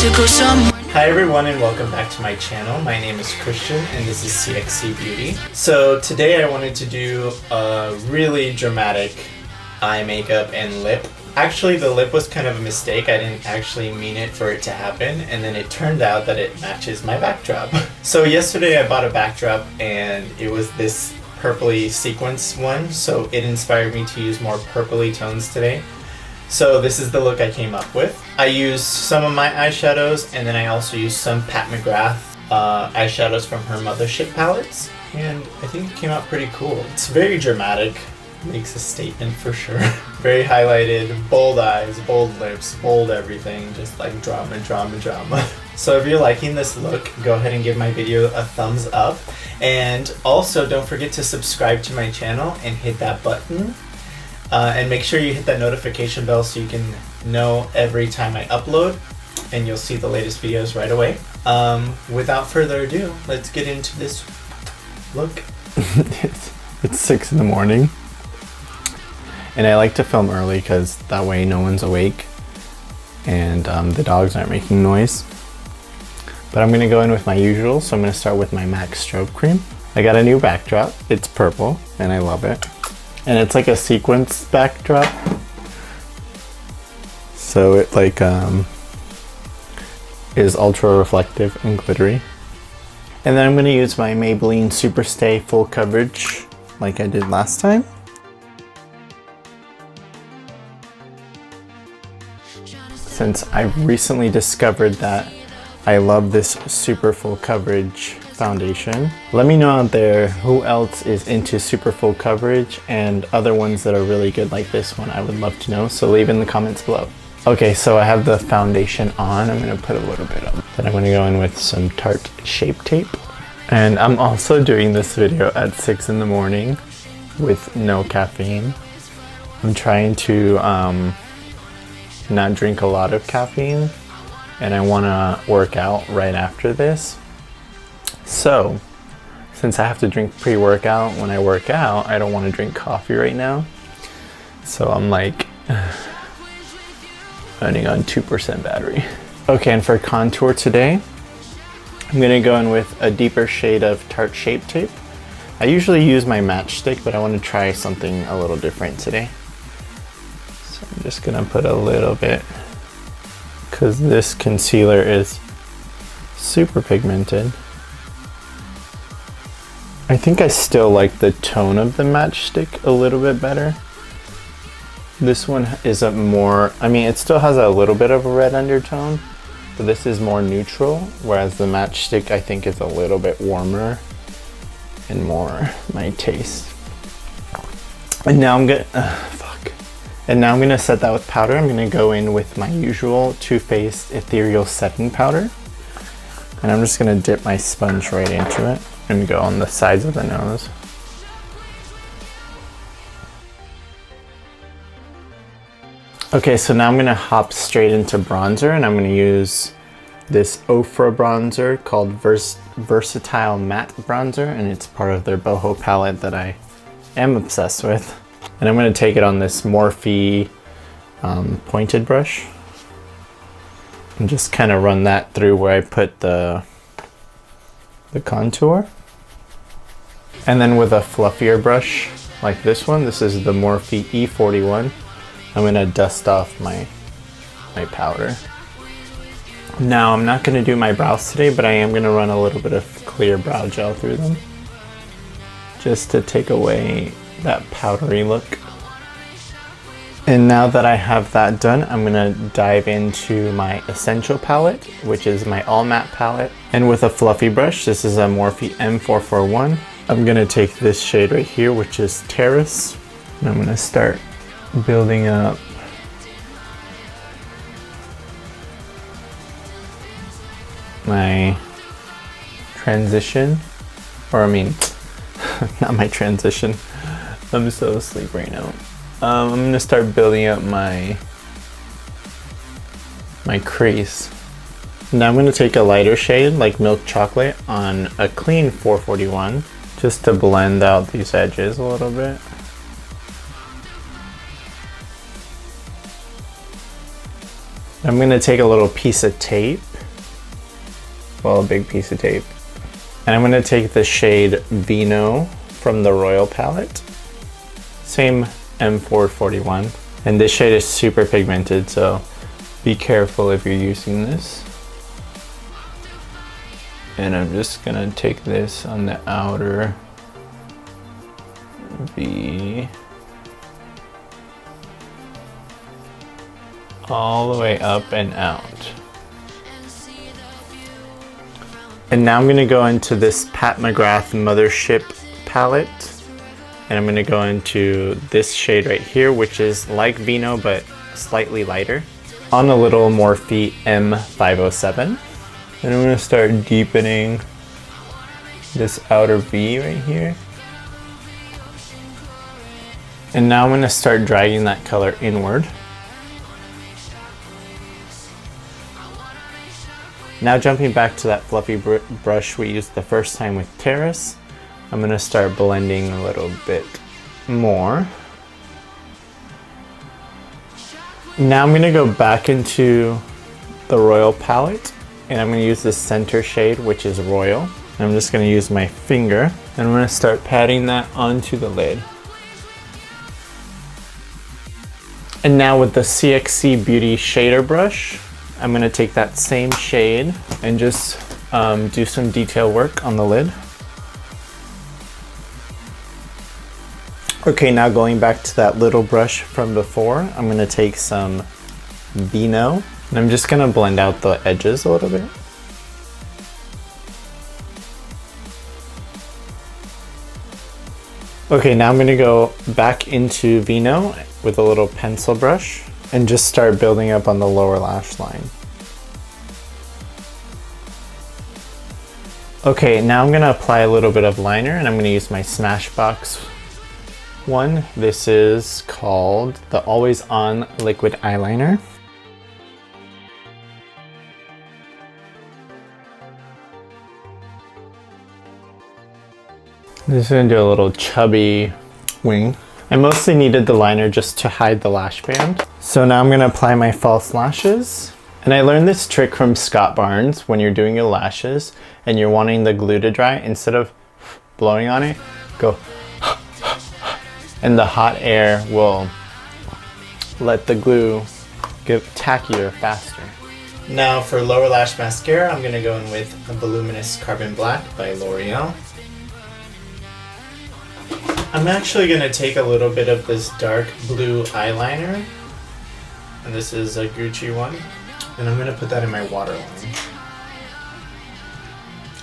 to go somewhere. Hi everyone and welcome back to my channel. My name is Christian and this is CXC Beauty. So today I wanted to do a really dramatic eye makeup and lip. Actually the lip was kind of a mistake. I didn't actually mean it for it to happen, and then it turned out that it matches my backdrop. So yesterday I bought a backdrop and it was this purpley sequence one, so it inspired me to use more purpley tones today. So this is the look I came up with. I used some of my eyeshadows, and then I also used some Pat McGrath eyeshadows from her Mothership palettes, and I think it came out pretty cool. It's very dramatic, makes a statement for sure. Very highlighted, bold eyes, bold lips, bold everything, just like drama, drama, drama. So if you're liking this look, go ahead and give my video a thumbs up, and also don't forget to subscribe to my channel and hit that button. And make sure you hit that notification bell so you can know every time I upload, and you'll see the latest videos right away. Without further ado, let's get into this look. It's 6 in the morning, and I like to film early because that way no one's awake and the dogs aren't making noise. But I'm going to go in with my usual, so I'm going to start with my MAC Strobe Cream. I got a new backdrop. It's purple and I love it. And it's like a sequence backdrop, so it like is ultra reflective and glittery. And then I'm going to use my Maybelline Super Stay Full Coverage like I did last time. Since I've recently discovered that I love this super full coverage foundation. Let me know out there who else is into super full coverage and other ones that are really good like this one. I would love to know, so leave in the comments below. Okay, so I have the foundation on. I'm going to put a little bit on. Then I'm going to go in with some Tarte Shape Tape. And I'm also doing this video at 6 in the morning with no caffeine. I'm trying to not drink a lot of caffeine, and I want to work out right after this. So, since I have to drink pre-workout when I work out, I don't want to drink coffee right now. So I'm like running on 2% battery. Okay, and for contour today, I'm going to go in with a deeper shade of Tarte Shape Tape. I usually use my matchstick, but I want to try something a little different today. So I'm just going to put a little bit, because this concealer is super pigmented. I think I still like the tone of the matchstick a little bit better. This one is a more, I mean, it still has a little bit of a red undertone, but this is more neutral, whereas the matchstick I think is a little bit warmer and more my taste. And now I'm gonna, And now I'm gonna set that with powder. I'm gonna go in with my usual Too Faced Ethereal Setting Powder. And I'm just gonna dip my sponge right into it and go on the sides of the nose. Okay, so now I'm gonna hop straight into bronzer, and I'm gonna use this Ofra bronzer called Versatile Matte Bronzer, and it's part of their boho palette that I am obsessed with. And I'm gonna take it on this Morphe pointed brush and just kind of run that through where I put the contour. And then with a fluffier brush like this one, this is the Morphe E41, I'm gonna dust off my powder. Now I'm not gonna do my brows today, but I am gonna run a little bit of clear brow gel through them just to take away that powdery look. And now that I have that done, I'm gonna dive into my Essential palette, which is my all matte palette. And with a fluffy brush, this is a Morphe M441. I'm gonna take this shade right here, which is Terrace, and I'm gonna start building up my transition, or I mean, not my transition. I'm so asleep right now. I'm gonna start building up my crease. Now I'm gonna take a lighter shade like Milk Chocolate on a clean 441, just to blend out these edges a little bit. I'm gonna take a little piece of tape Well, a big piece of tape. And I'm gonna take the shade Vino from the Royal palette. Same M441. And this shade is super pigmented, so be careful if you're using this. And I'm just gonna take this on the outer V all the way up and out. And now I'm gonna go into this Pat McGrath Mothership palette. And I'm gonna go into this shade right here, which is like Vino, but slightly lighter. On a little Morphe M507. And I'm gonna start deepening this outer V right here. And now I'm gonna start dragging that color inward. Now jumping back to that fluffy brush we used the first time with Terrace, I'm gonna start blending a little bit more. Now I'm gonna go back into the Royal palette and I'm gonna use the center shade, which is Royal. And I'm just gonna use my finger and I'm gonna start patting that onto the lid. And now with the CXC Beauty shader brush, I'm gonna take that same shade and just do some detail work on the lid. Okay, now going back to that little brush from before, I'm gonna take some Vino and I'm just gonna blend out the edges a little bit. Okay, now I'm gonna go back into Vino with a little pencil brush and just start building up on the lower lash line. Okay, now I'm gonna apply a little bit of liner and I'm gonna use my Smashbox one. This is called the Always On Liquid Eyeliner. I'm just gonna do a little chubby wing. I mostly needed the liner just to hide the lash band. So now I'm gonna apply my false lashes. And I learned this trick from Scott Barnes. When you're doing your lashes and you're wanting the glue to dry, instead of blowing on it, go and the hot air will let the glue get tackier faster. Now for lower lash mascara, I'm gonna go in with a Voluminous Carbon Black by L'Oreal. I'm actually gonna take a little bit of this dark blue eyeliner, and this is a Gucci one, and I'm gonna put that in my waterline.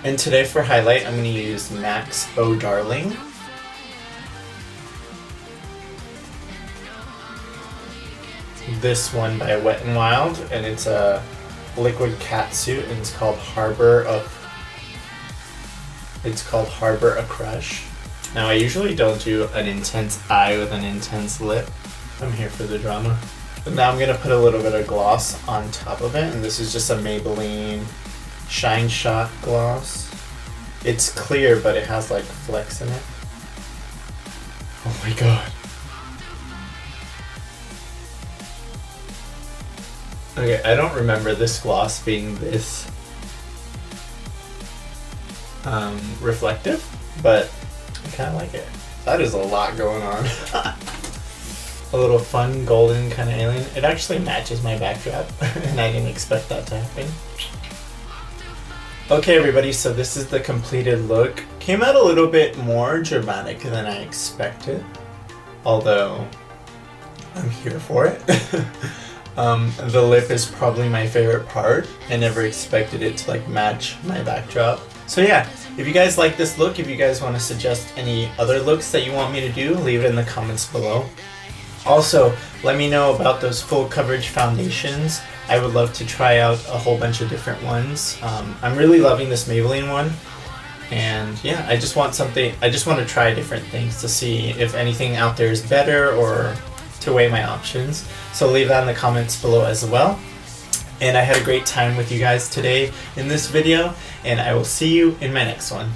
And today for highlight, I'm gonna use MAC's Oh Darling. This one by Wet n Wild, and it's a liquid catsuit, and it's called Harbor a Crush. Now I usually don't do an intense eye with an intense lip. I'm here for the drama. But now I'm gonna put a little bit of gloss on top of it, and this is just a Maybelline Shine Shot gloss. It's clear, but it has like flecks in it. Oh my god. Okay, I don't remember this gloss being this reflective, but I kind of like it. That is a lot going on. A little fun golden kind of alien. It actually matches my backdrop, and I didn't expect that to happen. Okay everybody, so this is the completed look. Came out a little bit more dramatic than I expected, although I'm here for it. The lip is probably my favorite part. I never expected it to like match my backdrop. So yeah, if you guys like this look, if you guys want to suggest any other looks that you want me to do, leave it in the comments below. Also, let me know about those full coverage foundations. I would love to try out a whole bunch of different ones. I'm really loving this Maybelline one. And yeah, I just want to try different things to see if anything out there is better or to weigh my options. So leave that in the comments below as well. And I had a great time with you guys today in this video, and I will see you in my next one.